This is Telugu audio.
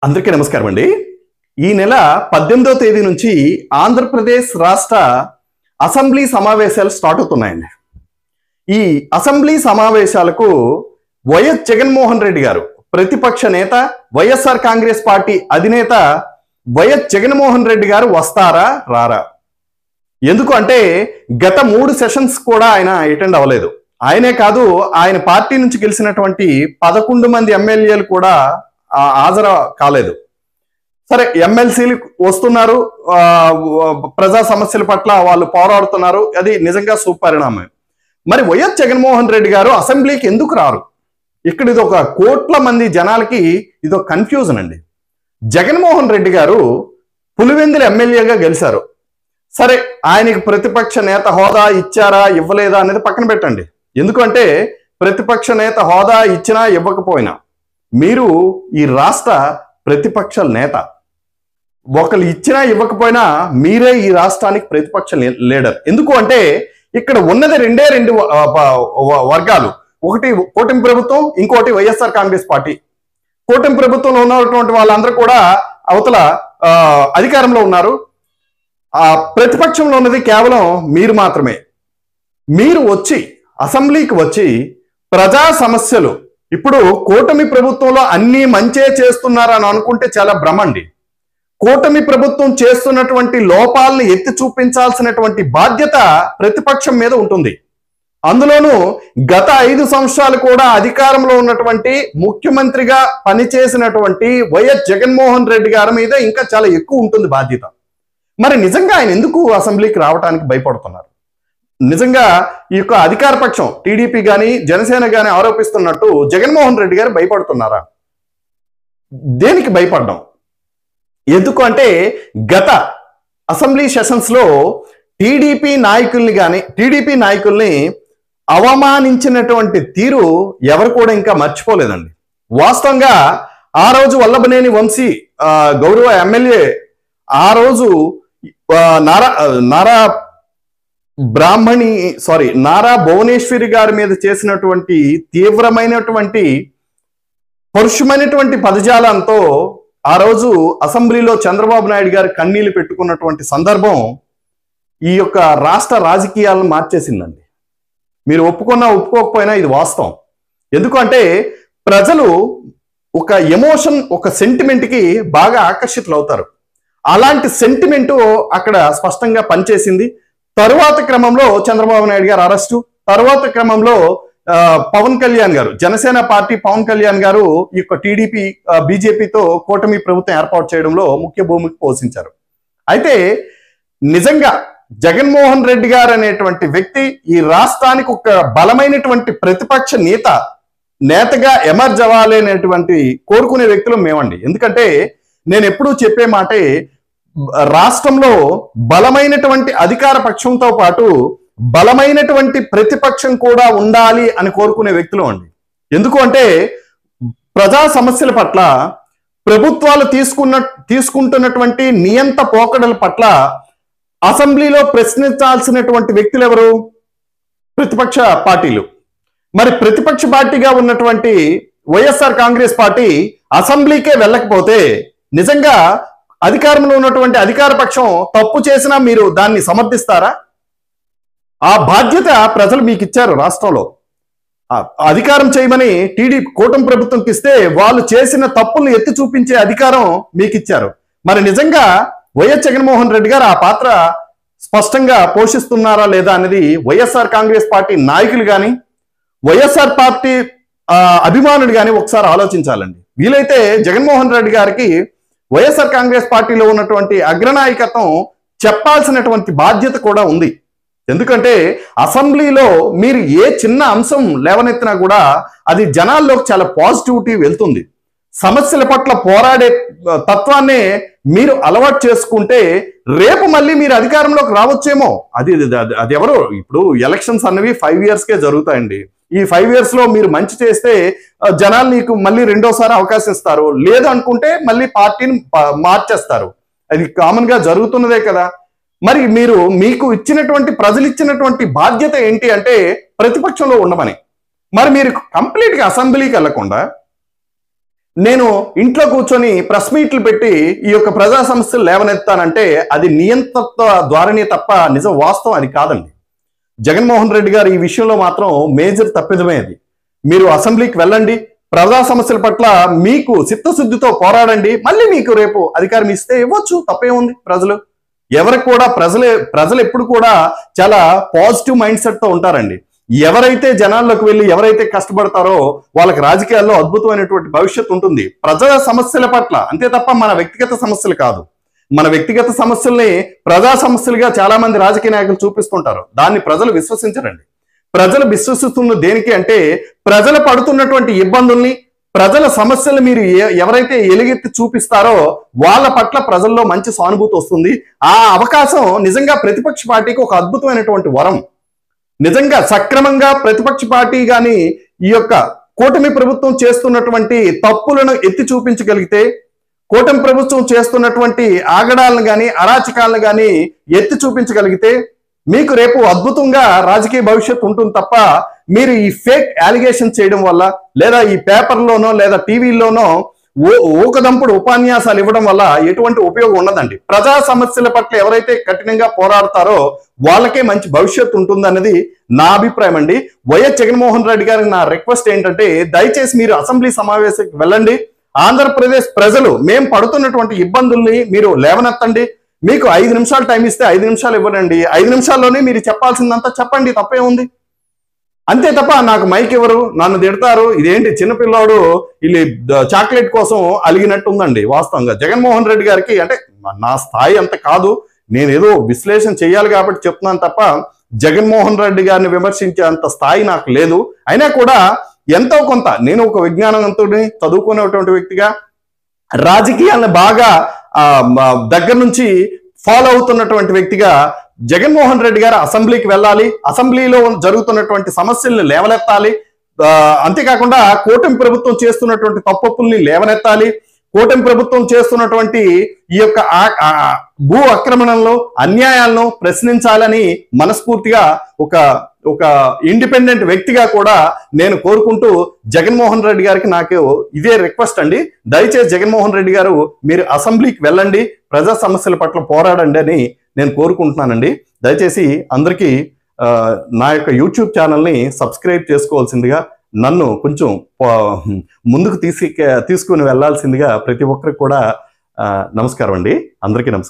అందరికీ నమస్కారం అండి. ఈ నెల 18వ తేదీ నుంచి ఆంధ్రప్రదేశ్ రాష్ట్ర అసెంబ్లీ సమావేశాలు స్టార్ట్ అవుతున్నాయండి. ఈ అసెంబ్లీ సమావేశాలకు వైఎస్ జగన్మోహన్ రెడ్డి గారు ప్రతిపక్ష నేత, వైఎస్ఆర్ కాంగ్రెస్ పార్టీ అధినేత వైఎస్ జగన్మోహన్ రెడ్డి గారు వస్తారా రారా? ఎందుకు అంటే గత 3 సెషన్స్ కూడా ఆయన అటెండ్ అవ్వలేదు. ఆయనే కాదు, ఆయన పార్టీ నుంచి గెలిచినటువంటి 11 మంది ఎమ్మెల్యేలు కూడా హాజరు కాలేదు. సరే, ఎమ్మెల్సీలు వస్తున్నారు, ప్రజా సమస్యల పట్ల వాళ్ళు పోరాడుతున్నారు, అది నిజంగా సుపరిణామం. మరి వైఎస్ జగన్మోహన్ రెడ్డి గారు అసెంబ్లీకి ఎందుకు రారు? ఇక్కడ ఇది ఒక కోట్ల మంది జనాలకి ఇది ఒక కన్ఫ్యూజన్ అండి. జగన్మోహన్ రెడ్డి గారు పులివెందుల ఎమ్మెల్యేగా గెలిచారు. సరే, ఆయనకి ప్రతిపక్ష నేత హోదా ఇచ్చారా ఇవ్వలేదా అనేది పక్కన పెట్టండి. ఎందుకంటే ప్రతిపక్ష నేత హోదా ఇచ్చినా ఇవ్వకపోయినా మీరు ఈ రాష్ట్ర ప్రతిపక్ష నేత. ఒకళ్ళు ఇచ్చినా ఇవ్వకపోయినా మీరే ఈ రాష్ట్రానికి ప్రతిపక్ష లీడర్. ఎందుకు అంటే ఇక్కడ ఉన్నది రెండే రెండు వర్గాలు. ఒకటి కూటమి ప్రభుత్వం, ఇంకోటి వైఎస్ఆర్ కాంగ్రెస్ పార్టీ. కూటమి ప్రభుత్వంలో ఉన్నటువంటి వాళ్ళందరూ కూడా అవతల అధికారంలో ఉన్నారు. ప్రతిపక్షంలో ఉన్నది కేవలం మీరు మాత్రమే. మీరు వచ్చి అసెంబ్లీకి వచ్చి ప్రజా సమస్యలు, ఇప్పుడు కూటమి ప్రభుత్వంలో అన్ని మంచే చేస్తున్నారని అనుకుంటే చాలా భ్రమండి. కూటమి ప్రభుత్వం చేస్తున్నటువంటి లోపాలను ఎత్తి చూపించాల్సినటువంటి బాధ్యత ప్రతిపక్షం మీద ఉంటుంది. అందులోనూ గత 5 సంవత్సరాలు కూడా అధికారంలో ఉన్నటువంటి ముఖ్యమంత్రిగా పనిచేసినటువంటి వైఎస్ జగన్మోహన్ రెడ్డి గారి మీద ఇంకా చాలా ఎక్కువ ఉంటుంది బాధ్యత. మరి నిజంగా ఆయన ఎందుకు అసెంబ్లీకి రావడానికి భయపడుతున్నారు? నిజంగా ఈ యొక్క అధికార పక్షం టీడీపీ కానీ జనసేన కానీ ఆరోపిస్తున్నట్టు జగన్మోహన్ రెడ్డి గారు భయపడుతున్నారా? దేనికి భయపడ్డాం? ఎందుకు అంటే గత అసెంబ్లీ సెషన్స్ లో టీడీపీ నాయకుల్ని అవమానించినటువంటి తీరు ఎవరు కూడా ఇంకా మర్చిపోలేదండి. వాస్తవంగా ఆ రోజు వల్లభనేని వంశీ గౌరవ ఎమ్మెల్యే ఆ రోజు నారా భువనేశ్వరి గారి మీద చేసినటువంటి తీవ్రమైనటువంటి పరుషమైనటువంటి పదజాలంతో ఆ రోజు అసెంబ్లీలో చంద్రబాబు నాయుడు గారు కన్నీళ్లు పెట్టుకున్నటువంటి సందర్భం ఈ యొక్క రాష్ట్ర రాజకీయాలను మార్చేసిందండి. మీరు ఒప్పుకున్నా ఒప్పుకోకపోయినా ఇది వాస్తవం. ఎందుకంటే ప్రజలు ఒక ఎమోషన్, ఒక సెంటిమెంట్కి బాగా ఆకర్షితులు అవుతారు. అలాంటి సెంటిమెంటు అక్కడ స్పష్టంగా పనిచేసింది. తరువాత క్రమంలో చంద్రబాబు నాయుడు గారు అరెస్టు, తరువాత క్రమంలో పవన్ కళ్యాణ్ గారు, జనసేన పార్టీ పవన్ కళ్యాణ్ గారు ఈ యొక్క టీడీపీ బీజేపీతో కూటమి ప్రభుత్వం ఏర్పాటు చేయడంలో ముఖ్య భూమిక పోషించారు. అయితే నిజంగా జగన్మోహన్ రెడ్డి గారు అనేటువంటి వ్యక్తి ఈ రాష్ట్రానికి ఒక బలమైనటువంటి ప్రతిపక్ష నేతగా ఎమర్జ్ అవ్వాలి అనేటువంటి కోరుకునే వ్యక్తులు మేమండి. ఎందుకంటే నేను ఎప్పుడూ చెప్పే మాటే, రాష్ట్రంలో బలమైనటువంటి అధికార పక్షంతో పాటు బలమైనటువంటి ప్రతిపక్షం కూడా ఉండాలి అని కోరుకునే వ్యక్తులు అండి. ఎందుకు అంటే ప్రజా సమస్యల పట్ల ప్రభుత్వాలు తీసుకుంటున్నటువంటి నియంత పోకడల పట్ల అసెంబ్లీలో ప్రశ్నించాల్సినటువంటి వ్యక్తులు ఎవరు? ప్రతిపక్ష పార్టీలు. మరి ప్రతిపక్ష పార్టీగా ఉన్నటువంటి వైఎస్ఆర్ కాంగ్రెస్ పార్టీ అసెంబ్లీకే వెళ్ళకపోతే నిజంగా అధికారంలో ఉన్నటువంటి అధికార పక్షం తప్పు చేసినా మీరు దాన్ని సమర్థిస్తారా? ఆ బాధ్యత ప్రజలు మీకు ఇచ్చారు. రాష్ట్రంలో అధికారం చేయమని కూటమి ప్రభుత్వంకి ఇస్తే వాళ్ళు చేసిన తప్పులను ఎత్తి చూపించే అధికారం మీకు ఇచ్చారు. మరి నిజంగా వైఎస్ జగన్మోహన్ రెడ్డి గారు ఆ పాత్ర స్పష్టంగా పోషిస్తున్నారా లేదా అనేది వైఎస్ఆర్ కాంగ్రెస్ పార్టీ నాయకులు కానీ వైఎస్ఆర్ పార్టీ అభిమానులు కానీ ఒకసారి ఆలోచించాలండి. వీలైతే జగన్మోహన్ రెడ్డి గారికి వైఎస్ఆర్ కాంగ్రెస్ పార్టీలో ఉన్నటువంటి అగ్రనాయకత్వం చెప్పాల్సినటువంటి బాధ్యత కూడా ఉంది. ఎందుకంటే అసెంబ్లీలో మీరు ఏ చిన్న అంశం లేవనెత్తినా కూడా అది జనాల్లోకి చాలా పాజిటివిటీ వెళ్తుంది. సమస్యల పట్ల పోరాడే తత్వాన్ని మీరు అలవాటు చేసుకుంటే రేపు మళ్ళీ మీరు అధికారంలోకి రావచ్చేమో. అది ఎవరు, ఇప్పుడు ఎలక్షన్స్ అన్నవి 5 yearsకే జరుగుతాయండి. ఈ 5 years లో మీరు మంచి చేస్తే జనాలు నీకు మళ్ళీ రెండోసారి అవకాశం ఇస్తారు, లేదు అనుకుంటే మళ్ళీ పార్టీని మార్చేస్తారు. అది కామన్ గా జరుగుతున్నదే కదా. మరి మీకు ఇచ్చినటువంటి ప్రజలు ఇచ్చినటువంటి బాధ్యత ఏంటి అంటే ప్రతిపక్షంలో ఉండమని. మరి మీరు కంప్లీట్గా అసెంబ్లీకి వెళ్లకుండా నేను ఇంట్లో కూర్చొని ప్రెస్ మీట్లు పెట్టి ఈ యొక్క ప్రజా సమస్యలు లేవనెత్తానంటే అది నియంత్రత్వ ద్వారానే తప్ప నిజం వాస్తవం అది కాదండి. జగన్మోహన్ రెడ్డి గారు ఈ విషయంలో మాత్రం మేజర్ తప్పిదమే అది. మీరు అసెంబ్లీకి వెళ్ళండి, ప్రజా సమస్యల పట్ల మీకు చిత్తశుద్ధితో పోరాడండి, మళ్ళీ మీకు రేపు అధికారం ఇస్తే ఇవ్వచ్చు, తప్పేముంది. ఎవరికి కూడా ప్రజలు ఎప్పుడు కూడా చాలా పాజిటివ్ మైండ్ సెట్ తో ఉంటారండి. ఎవరైతే జనాల్లోకి వెళ్ళి ఎవరైతే కష్టపడతారో వాళ్ళకి రాజకీయాల్లో అద్భుతమైనటువంటి భవిష్యత్తు ఉంటుంది, ప్రజా సమస్యల పట్ల. అంతే తప్ప మన వ్యక్తిగత సమస్యలు కాదు. మన వ్యక్తిగత సమస్యల్ని ప్రజా సమస్యలుగా చాలా మంది రాజకీయ నాయకులు చూపిస్తుంటారు. దాన్ని ప్రజలు విశ్వసించరండి. ప్రజలు విశ్వసిస్తున్న దేనికి అంటే ప్రజలు పడుతున్నటువంటి ఇబ్బందుల్ని, ప్రజల సమస్యలు మీరు ఎవరైతే ఎలుగెత్తి చూపిస్తారో వాళ్ళ పట్ల ప్రజల్లో మంచి సానుభూతి వస్తుంది. ఆ అవకాశం నిజంగా ప్రతిపక్ష పార్టీకి ఒక అద్భుతమైనటువంటి వరం. నిజంగా సక్రమంగా ప్రతిపక్ష పార్టీ గాని ఈ యొక్క కూటమి ప్రభుత్వం చేస్తున్నటువంటి తప్పులను ఎత్తి చూపించగలిగితే, కూటమి ప్రభుత్వం చేస్తున్నటువంటి ఆగడాలను గాని అరాచకాలను గాని ఎత్తి చూపించగలిగితే మీకు రేపు అద్భుతంగా రాజకీయ భవిష్యత్తు ఉంటుంది తప్ప మీరు ఈ ఫేక్ అలిగేషన్ చేయడం వల్ల, లేదా ఈ పేపర్లోనో లేదా టీవీలోనో ఊకదంపుడు ఉపన్యాసాలు ఇవ్వడం వల్ల ఎటువంటి ఉపయోగం ఉండదండి. ప్రజా సమస్యల పట్ల ఎవరైతే కఠినంగా పోరాడతారో వాళ్ళకే మంచి భవిష్యత్తు ఉంటుందన్నది నా అభిప్రాయం అండి. వైఎస్ జగన్మోహన్ రెడ్డి గారికి నా రిక్వెస్ట్ ఏంటంటే దయచేసి మీరు అసెంబ్లీ సమావేశానికి వెళ్ళండి. ఆంధ్రప్రదేశ్ ప్రజలు మేము పడుతున్నటువంటి ఇబ్బందుల్ని మీరు లేవనెత్తండి. మీకు 5 నిమిషాలు టైం ఇస్తే 5 నిమిషాలు ఇవ్వరండి, 5 నిమిషాల్లోనే మీరు చెప్పాల్సిందంతా చెప్పండి, తప్పే ఉంది. అంతే తప్ప నాకు మైక్ ఇవ్వరు, నన్ను తిడతారు, ఇదేంటి చిన్నపిల్లాడు వీళ్ళు చాక్లెట్ కోసం అలిగినట్టు ఉందండి. వాస్తవంగా జగన్మోహన్ రెడ్డి గారికి అంటే నా స్థాయి అంత కాదు, నేనేదో విశ్లేషణ చేయాలి కాబట్టి చెప్తున్నాను తప్ప జగన్మోహన్ రెడ్డి గారిని విమర్శించే అంత స్థాయి నాకు లేదు. అయినా కూడా ఎంతో కొంత నేను ఒక విజ్ఞానవంతుడిని, చదువుకునేటువంటి వ్యక్తిగా రాజకీయాలను బాగా దగ్గర నుంచి ఫాలో అవుతున్నటువంటి వ్యక్తిగా జగన్మోహన్ రెడ్డి గారు అసెంబ్లీకి వెళ్ళాలి, అసెంబ్లీలో జరుగుతున్నటువంటి సమస్యల్ని లేవనెత్తాలి. అంతేకాకుండా కూటమి ప్రభుత్వం చేస్తున్నటువంటి తప్పుల్ని లేవనెత్తాలి. కూటమి ప్రభుత్వం చేస్తున్నటువంటి ఈ యొక్క భూ ఆక్రమణలో అన్యాయాలను ప్రశ్నించాలని మనస్ఫూర్తిగా ఒక ఇండిపెండెంట్ వ్యక్తిగా కూడా నేను కోరుకుంటూ జగన్మోహన్ రెడ్డి గారికి నాకు ఇదే రిక్వెస్ట్ అండి. దయచేసి జగన్మోహన్ రెడ్డి గారు మీరు అసెంబ్లీకి వెళ్ళండి, ప్రజా సమస్యల పట్ల పోరాడండి అని నేను కోరుకుంటున్నానండి. దయచేసి అందరికీ నా యొక్క యూట్యూబ్ ఛానల్ని సబ్స్క్రైబ్ చేసుకోవాల్సిందిగా, నన్ను కొంచెం ముందుకు తీసుకుని వెళ్ళాల్సిందిగా ప్రతి ఒక్కరికి కూడా నమస్కారం అండి. అందరికీ నమస్కారం.